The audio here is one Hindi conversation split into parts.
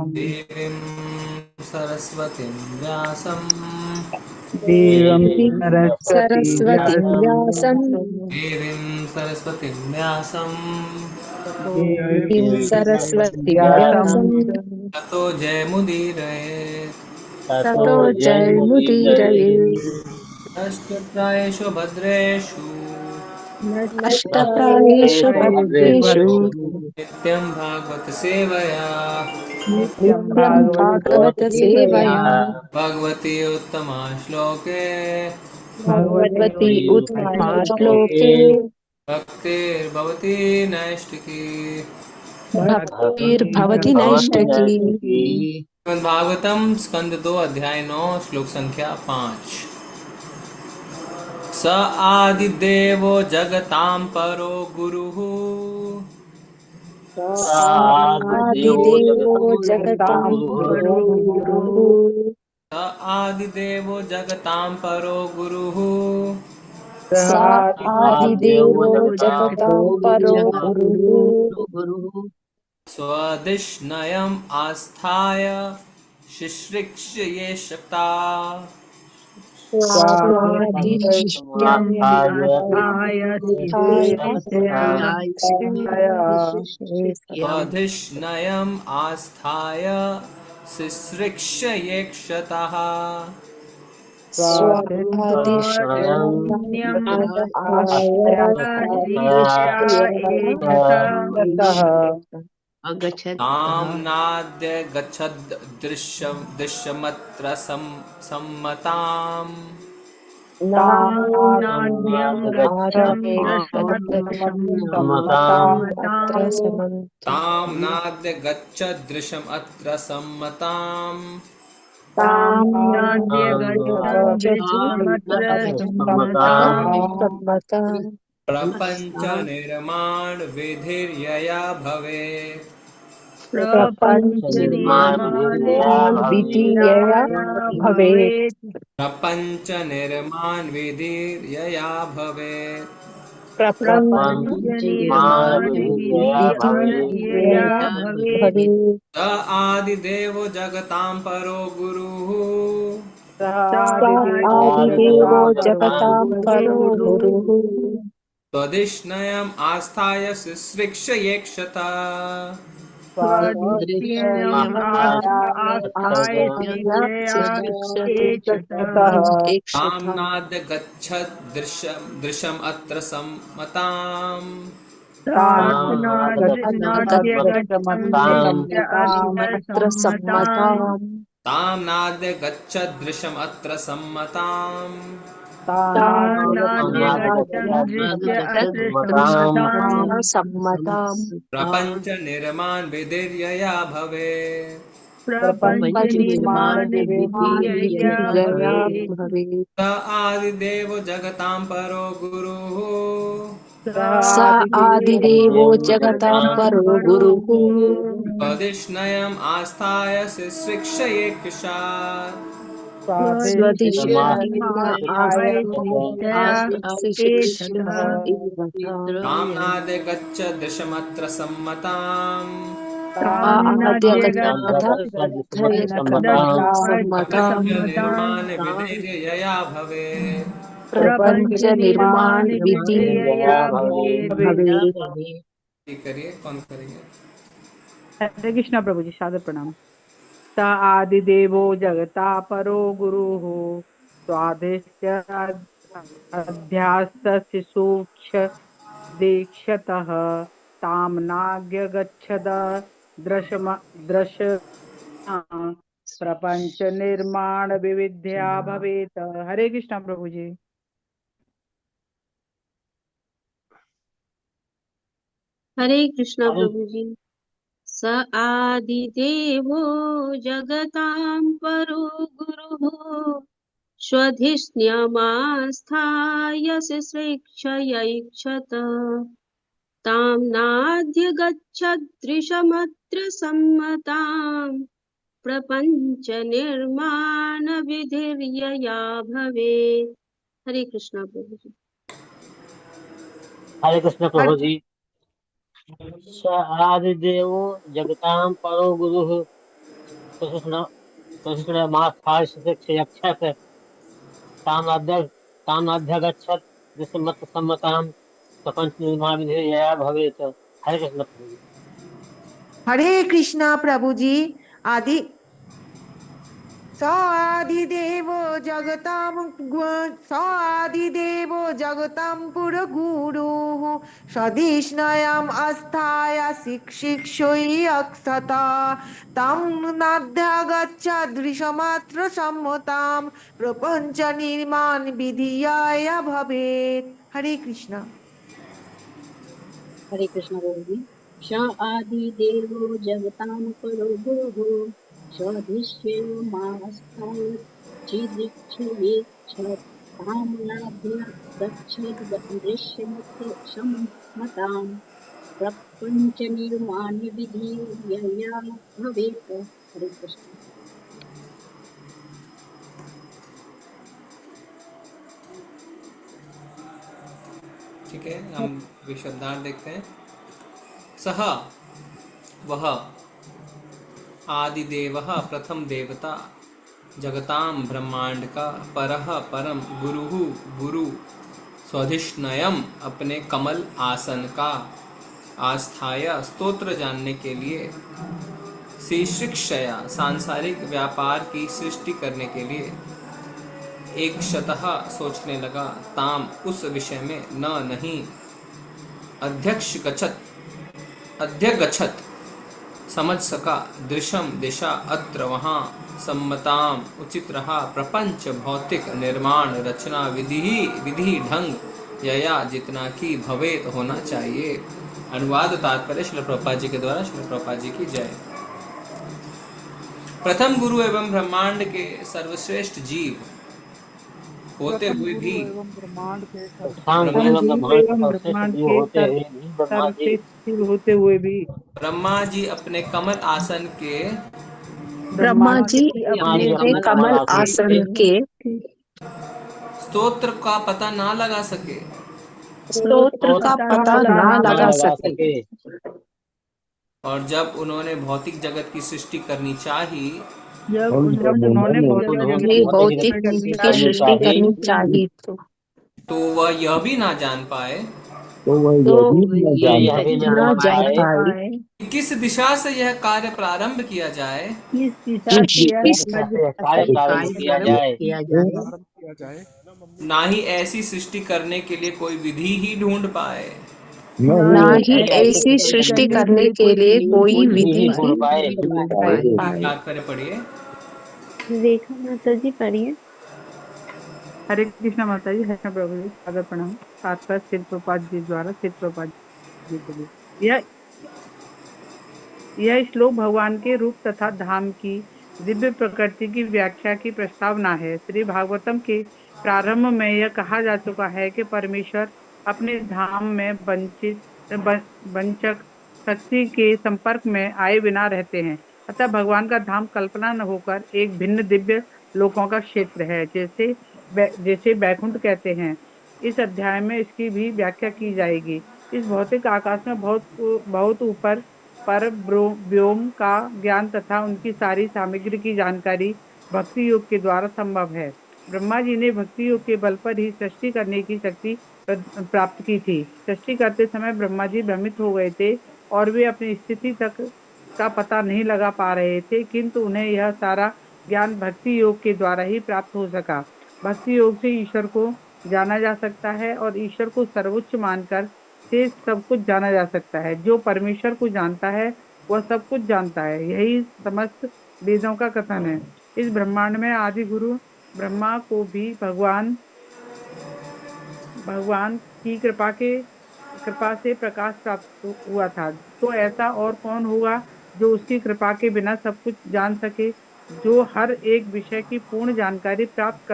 देवीं सरस्वतीं व्यासं देवीं सरस्वती सरस्वतीं व्यासं देवीं सरस्वतीं व्यासं देवीं सरस्वतीं व्यासं व्यासं ततो जयमुदीरयेत्। ततो जयमुदीरये। अष्टप्रायेषु भद्रेषु नष्टप्रायेषु भद्रेषु नित्यं भागवत सेवया नित्यं भागवत सेवया भगवती उत्तमा श्लोके भगवती उत्तमा श्लोके भक्तिर्भवती नैष्टिकी। भक्तिर्भवति नैष्ठिकी। भागवतम स्कंद 2 अध्याय 9 श्लोक संख्या 5। स आदिदेवो जगतां परो गुरुः आदिदेवो जगतां परो गुरुः स आदिदेवो जगतां परो गुरुः सा आदिदेवो जगतां परो गुरुः स्वधिष्णयम् आस्थाय शिश्रिक्ष्य ये शक्ता स्वादिष्टम् स्वधिष्णयम् आस्थाय शिश्रिक्ष्य ये क्षतः तां नाद्य गच्छद् दृश्यमत्र सम्मताम् तां नाद्य गच्छदृशमत्र सम्मताम् प्रपञ्च निर्माण विधिर्यया भवेत्। विधीयया भवेत्। प्रपञ्च निर्माण विधिर्यया भवेत्। विधीयया भवेत्। स आदिदेवो जगतां परो गुरुः सा आदिदेवो जगतां परो गुरुः स्वधिष्णयम् आस्थाय शिश्रिक्ष्य ये क्षता तां नाद्य गच्छद् दृशम् अत्र सम्मताम् अत्र सम्मताम् तां नाद्य गच्छद् दृशमत्र सम्मताम् सम्मताम् प्रपञ्च निर्माण विधिर्यया भवेत्। विधीयया भवेत्। स आदिदेवो जगतां परो गुरुः सा आदिदेवो जगतां परो गुरुः स्वधिष्णयम् आस्थाय शिश्रिक्ष्य ये क्षात् तां नाद्य गच्छद् दृशमत्र सम्मताम् प्रपञ्च निर्माण विधिर्यया भवेत्। प्रपंच निर्माण विधि भवेत्। करिए, कौन करेंगे? हरे कृष्णा प्रभु जी, सादर प्रणाम। स आदिदेवो जगता परो गुरुः स्वादिष्ट अध्यास्त शिशुक्ष दीक्षतः ताम्नाग्य गच्छद दृश प्रपंच निर्माण विविध्या भवेत। हरे कृष्णा प्रभु जी। हरे कृष्णा प्रभु जी। स आदिदेवो जगतां परो गुरुः स्वधिष्ण्यमास्थाय शिश्रिक्ष्यैक्षत तां नाध्यगच्छदृशमत्र सम्मताम् प्रपञ्च निर्माण विधिर्यया भवेत्। हरे कृष्णा प्रभु जी। हरे कृष्ण प्रभु जी। स आदिदेवो जगतां परो गुरुः कृष्ण कृष्ण मास्थाश्चक्षयक्षत तामद्य तामध्यगच्छत् दशमत सम्मतां प्रपंच निर्माण विधेयया भवेत। हरे कृष्ण प्रभु जी। हरे कृष्णा प्रभु जी। आदि स आदिदेवो जगतां पुरगुरुः सधिष्णयाम् आस्थाय शिक्षिक्षोऽक्षता तं नाध्यागच्छदृशमात्र सम्मतां प्रपञ्च निर्माण विधियाय भवेत्। हरे कृष्णा। हरे कृष्ण प्रभु जी। श आदि देवो जगतां परो गुरुः स्वधिष्ठिर्मास्थाय चिदीक्षयेच्छताम्नाभ्य गच्छेद् दृश्यमत्र सम्मतां प्रपञ्च निर्माण्य विधीयया भवेत्। हरे कृष्ण। ठीक है, हम विशब्दार्थ देखते हैं। सह, वह, आदिदेवः प्रथम देवता, जगताम ब्रह्मांड का, परः परम, गुरुः गुरु, स्वधिष्णयम अपने कमल आसन का, आस्थाय स्तोत्र जानने के लिए, शिक्षया सांसारिक व्यापार की सृष्टि करने के लिए, एक शतः सोचने लगा, ताम उस विषय में, न नहीं, अध्यगछत समझ सका, दृशम दिशा, अत्र वहाँ, सम्मताम उचित रहा, प्रपंच भौतिक निर्माण रचना, विधि ढंग, यया जितना की, भवेत होना चाहिए। अनुवाद तात्पर्य श्रील प्रभुपाद जी के द्वारा। श्रील प्रभुपाद जी की जय। प्रथम गुरु एवं ब्रह्मांड के सर्वश्रेष्ठ जीव होते प्रथम हुए गुरु भी, एवं ब्रह्मांड के प्रथम प्रथम गुरु गुरु ब्रह्मांड के एवं सर्वश्रेष्ठ ब्रह्मांड जीव के होते हुए भी ब्रह्मा जी सर्वश्रेष्ठ जीव होते हुए भी ब्रह्मा जी अपने कमल आसन के ब्रह्मा ब्रह्मा जी जी ब्रह्मा जी अपने अपने कमल कमल आसन आसन के के स्तोत्र का पता ना लगा सके, स्तोत्र स्रोत का का पता पता ना न लगा लगा सके। सके। और जब उन्होंने भौतिक जगत की सृष्टि करनी चाही, जब उन्होंने भौतिक उन्होंने जगत ये की भौतिक भौतिक जगत की करनी की सृष्टि करनी चाहिए सृष्टि चाही करनी चाहिए तो वह यह भी ना जान पाए तो ये यह भी न न जान जान पाए पाए कि किस दिशा से यह कार्य प्रारंभ किया जाए, कि किस किस दिशा से कार्य प्रारंभ किया जाए। ना ही ऐसी सृष्टि करने के लिए कोई विधि ही ढूंढ पाए। ना ही नहीं ऐसी ऐसी सृष्टि सृष्टि करने के करने लिए के लिए कोई विधि विधि ही ही ढूंढ पाए। पाए। तात्पर्य पढ़िए। रेखा माता जी पढ़िए। हरे कृष्णा माता जी, हरे प्रभु जी, सादर प्रणाम। तात्पर्य श्री प्रभुपाद जी द्वारा, श्री प्रभुपाद जी के लिए। यह श्लोक भगवान के रूप तथा धाम की दिव्य प्रकृति की व्याख्या की प्रस्तावना है। श्री भागवतम के प्रारंभ में यह कहा जा चुका है कि परमेश्वर अपने धाम में वंचक शक्ति के संपर्क में आए बिना रहते हैं। अतः भगवान का धाम कल्पना न होकर एक भिन्न दिव्य लोकों का क्षेत्र है, जैसे बैकुंठ कहते हैं। इस अध्याय में इसकी भी व्याख्या की जाएगी। इस भौतिक आकाश में बहुत ऊपर पर व्योम का ज्ञान तथा उनकी सारी सामग्री की जानकारी भक्ति योग के द्वारा संभव है। ब्रह्मा जी ने भक्ति योग के बल पर ही सृष्टि करने की शक्ति प्राप्त की थी। सृष्टि करते समय ब्रह्मा जी भ्रमित हो गए थे और वे अपनी स्थिति तक का पता नहीं लगा पा रहे थे, किंतु उन्हें यह सारा ज्ञान भक्ति योग के द्वारा ही प्राप्त हो सका। भक्ति योग से ईश्वर को जाना जा सकता है और ईश्वर को सर्वोच्च मानकर से सब कुछ जाना जा सकता है। जो परमेश्वर को जानता है वह सब कुछ जानता है, यही समस्त वेदों का कथन है। इस ब्रह्मांड में आदि गुरु ब्रह्मा को भी भगवान की कृपा से प्रकाश प्राप्त हुआ था। तो ऐसा और कौन होगा जो उसकी कृपा के बिना सब कुछ जान सके। जो हर एक विषय की पूर्ण जानकारी प्राप्त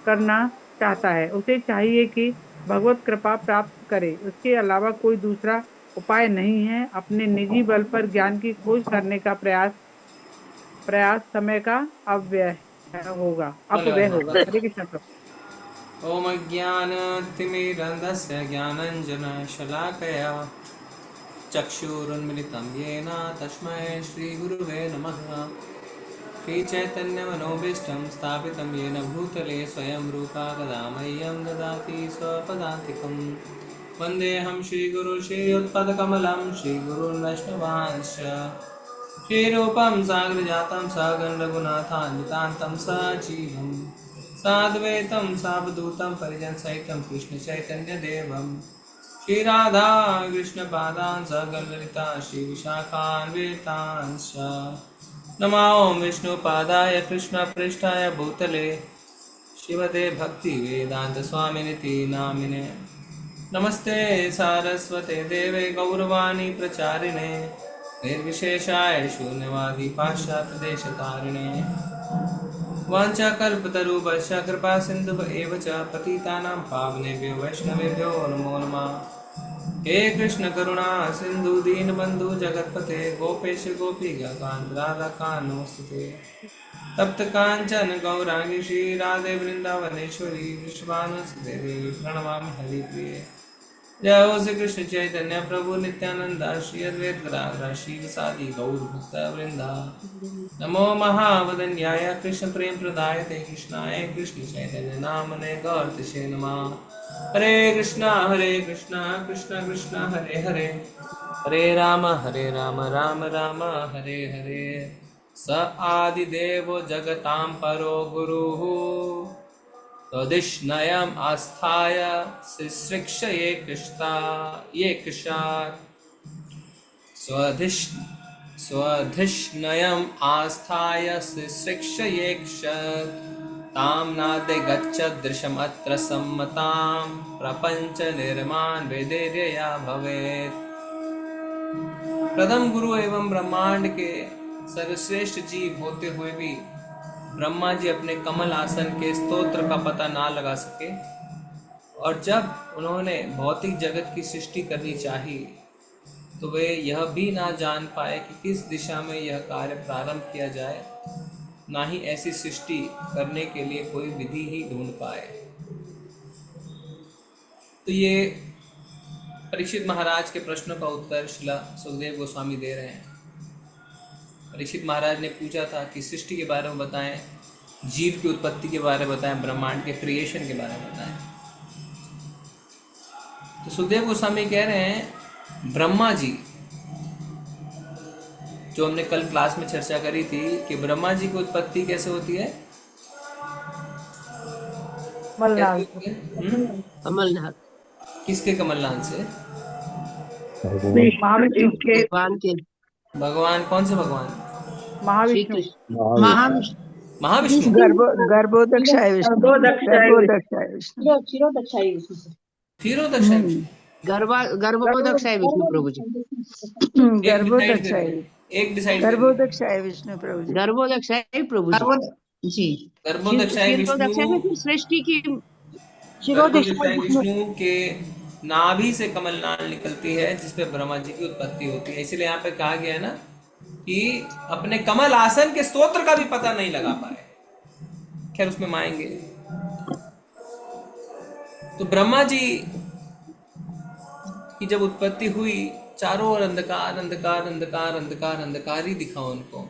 करना चाहता है, उसे चाहिए कि भगवत कृपा प्राप्त करे। उसके अलावा कोई दूसरा उपाय नहीं है। अपने निजी बल पर ज्ञान की खोज करने का प्रयास समय का अपव्यय होगा। हरे कृष्ण प्रभु। ओम अज्ञानतिमिरन्धस्य ज्ञानञ्जनशलाकया चक्षुरुन्मिलितं येन तस्मै श्रीगुरुवे नमः। श्रीचैतन्यमनोभीष्टं स्थापितं येन भूतले स्वयं रूपा कदा मह्यं ददाति स्वपदान्तिकम् वन्देऽहं श्रीगुरु श्रीयुत्पदकमलं श्रीगुरुन् वैष्णवांश्च श्रीरूपं साग्रजातं सगं रघुनाथान्वितान्तं सजीवं साद्वैतं सावधूतं परिजनसहितं कृष्णचैतन्यदेवं श्रीराधा कृष्णपादान् सकलललिता श्रीविशाखान्वितांश्च नमो विष्णुपादाय कृष्णपृष्ठाय भूतले श्रीमते भक्तिवेदान्तस्वामिनिति नामिने नमस्ते सारस्वते देवे गौरवाणी प्रचारिणे निर्विशेषाय शून्यवादी पाश्चात्यदेशतारिणे वाञ्छाकल्पतरुभ्यश्च कृपा सिन्धुभ एव च पतितानां पावनेभ्यो वैष्णवेभ्यो नमो नमः। हे कृष्ण करुणा सिंधु दीनबंधु जगतपते गोपेश गोपीकांत राधाकान्त नमोस्तुते। तप्त कांचन गौरांगी श्री राधे वृंदावनेश्वरी वृषभानुसुते देवी प्रणमामि हरिप्रिये। जय हो श्री कृष्ण चैतन्य प्रभु नित्यानंद श्री अद्वैत गदाधर श्रीवासादि गौर भक्त वृंदा। नमो महावदन्याय कृष्ण प्रेम प्रदायते कृष्णाय कृष्ण चैतन्य नामने गौरतिशे नमः। हरे कृष्णा कृष्ण कृष्ण हरे हरे हरे राम राम राम हरे हरे। स आदिदेवो जगतां परो गुरुः तदिष्णयम् आस्थाय शिश्रिक्ष ये कृष्णात् स्वधिष्णयम् आस्थाय शिश्रिक्ष ये तां नादे गच्छदृशमत्र सम्मतां प्रपंच निर्माण वेदेर्यया भवेत्। प्रथम गुरु एवं ब्रह्मांड के सर्वश्रेष्ठ जीव होते हुए भी ब्रह्मा जी अपने कमल आसन के स्तोत्र का पता ना लगा सके और जब उन्होंने भौतिक जगत की सृष्टि करनी चाहिए तो वे यह भी ना जान पाए कि किस दिशा में यह कार्य प्रारंभ किया जाए, ना ही ऐसी सृष्टि करने के लिए कोई विधि ही ढूंढ पाए। तो ये परीक्षित महाराज के प्रश्नों का उत्तर श्रील सुखदेव गोस्वामी दे रहे हैं। परीक्षित महाराज ने पूछा था कि सृष्टि के बारे में बताएं, जीव की उत्पत्ति के बारे में बताएं, ब्रह्मांड के क्रिएशन के बारे में बताएं। तो सुखदेव गोस्वामी कह रहे हैं ब्रह्मा जी, जो हमने कल क्लास में चर्चा करी थी कि ब्रह्मा जी की उत्पत्ति कैसे होती है। कमलनाथ किसके कमलनाथ से? महाविष्णु के भगवान कौन से भगवान? महाविष्णु महाविष्णु गर्भोदक्षाय विष्णु क्षीरोदक्षाय विष्णु गर्भोदक्षाय विष्णु प्रभु जी। एक डिसाइड गर्भोदक्षाय विष्णु प्रभु जी। गर्भोदक्षाय प्रभु जी। गर्भोदक्षाय विष्णु सृष्टि की विष्णु के नाभि से कमलनाल निकलती है जिसपे ब्रह्मा जी की उत्पत्ति होती है। इसलिए यहाँ पे कहा गया है ना कि अपने कमल आसन के स्तोत्र का भी पता नहीं लगा पाए। खैर उसमें माएंगे। तो ब्रह्मा जी की जब उत्पत्ति हुई, चारों ओर अंधकार अंधकार अंधकार अंधकार अंधकार ही दिखा उनको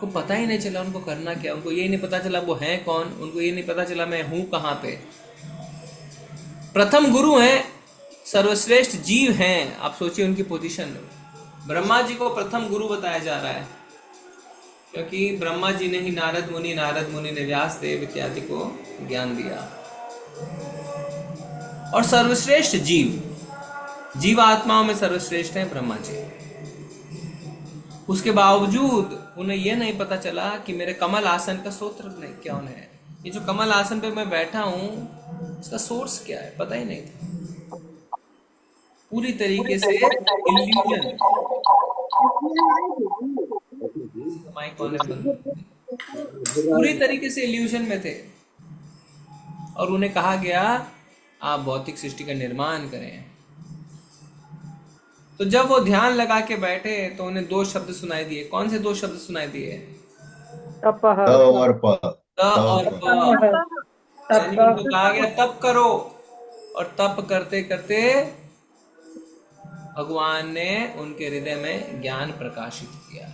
पता ही नहीं चला उनको करना क्या। उनको ये नहीं पता चला वो हैं कौन, उनको ये नहीं पता चला मैं हूं कहाँ पे। प्रथम गुरु हैं, सर्वश्रेष्ठ जीव हैं। आप सोचिए उनकी पोजीशन। ब्रह्मा जी को प्रथम गुरु बताया जा रहा है क्योंकि ब्रह्मा जी ने ही नारद मुनि ने व्यास देव इत्यादि को ज्ञान दिया। और सर्वश्रेष्ठ जीव आत्माओं में सर्वश्रेष्ठ हैं ब्रह्मा जी। उसके बावजूद उन्हें यह नहीं पता चला कि मेरे कमल आसन का सूत्र क्या है। ये जो कमल आसन पे मैं बैठा हूं इसका सोर्स क्या है पता ही नहीं था। पूरी तरीके से इल्यूजन। पूरी तरीके से इल्यूजन में थे और उन्हें कहा गया आप भौतिक सृष्टि का निर्माण करें। तो जब वो ध्यान लगा के बैठे तो उन्हें दो शब्द सुनाई दिए। कौन से दो शब्द सुनाई दिए? तप और प। उनको कहा गया तप करो और तप करते करते भगवान ने उनके हृदय में ज्ञान प्रकाशित किया।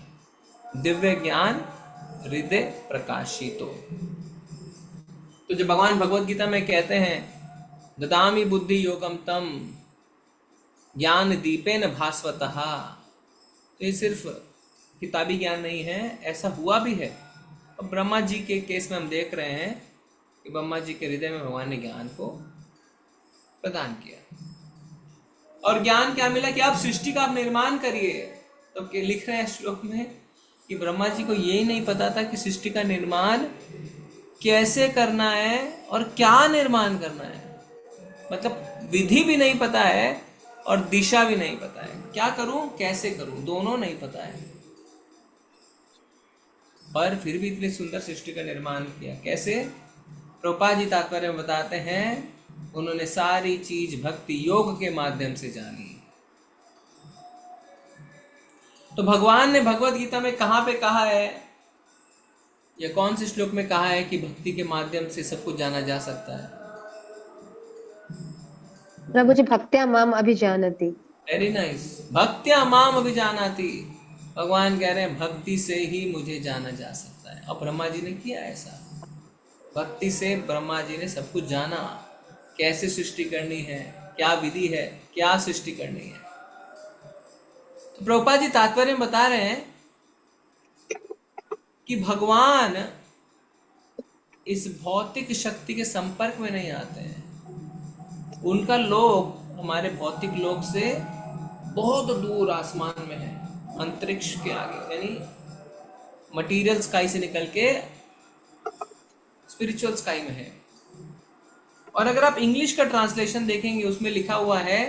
दिव्य ज्ञान हृदय प्रकाशितो। तो जब भगवान भगवत गीता में कहते हैं ददामि बुद्धि योगम तम ज्ञान दीपेन भास्वतः, तो ये सिर्फ किताबी ज्ञान नहीं है, ऐसा हुआ भी है। और ब्रह्मा जी के केस में हम देख रहे हैं कि ब्रह्मा जी के हृदय में भगवान ने ज्ञान को प्रदान किया। और ज्ञान क्या मिला कि आप सृष्टि का आप निर्माण करिए। तो लिख रहे हैं श्लोक में कि ब्रह्मा जी को यही नहीं पता था कि सृष्टि का निर्माण कैसे करना है और क्या निर्माण करना है, मतलब विधि भी नहीं पता है और दिशा भी नहीं पता है, क्या करूं कैसे करूं दोनों नहीं पता है। पर फिर भी इतनी सुंदर सृष्टि का निर्माण किया। कैसे? प्रभुपाद जी तात्पर्य में बताते हैं उन्होंने सारी चीज भक्ति योग के माध्यम से जानी। तो भगवान ने भगवत गीता में कहां पे कहा है, या कौन से श्लोक में कहा है कि भक्ति के माध्यम से सब कुछ जाना जा सकता है? प्रभु जी भक्त्या माम अभिजानति। वेरी नाइस, भक्त्या माम अभिजानाति। भगवान कह रहे हैं भक्ति से ही मुझे जाना जा सकता है। और ब्रह्मा जी ने किया ऐसा, भक्ति से ब्रह्मा जी ने सब कुछ जाना, कैसे सृष्टि करनी है, क्या विधि है, क्या सृष्टि करनी है। तो प्रभुपाद जी तात्पर्य में बता रहे हैं कि भगवान इस भौतिक शक्ति के संपर्क में नहीं आते हैं। उनका लोक हमारे भौतिक लोक से बहुत दूर आसमान में है, अंतरिक्ष के आगे, यानी मटीरियल स्काई से निकल के स्पिरिचुअल स्काई में है। और अगर आप इंग्लिश का ट्रांसलेशन देखेंगे उसमें लिखा हुआ है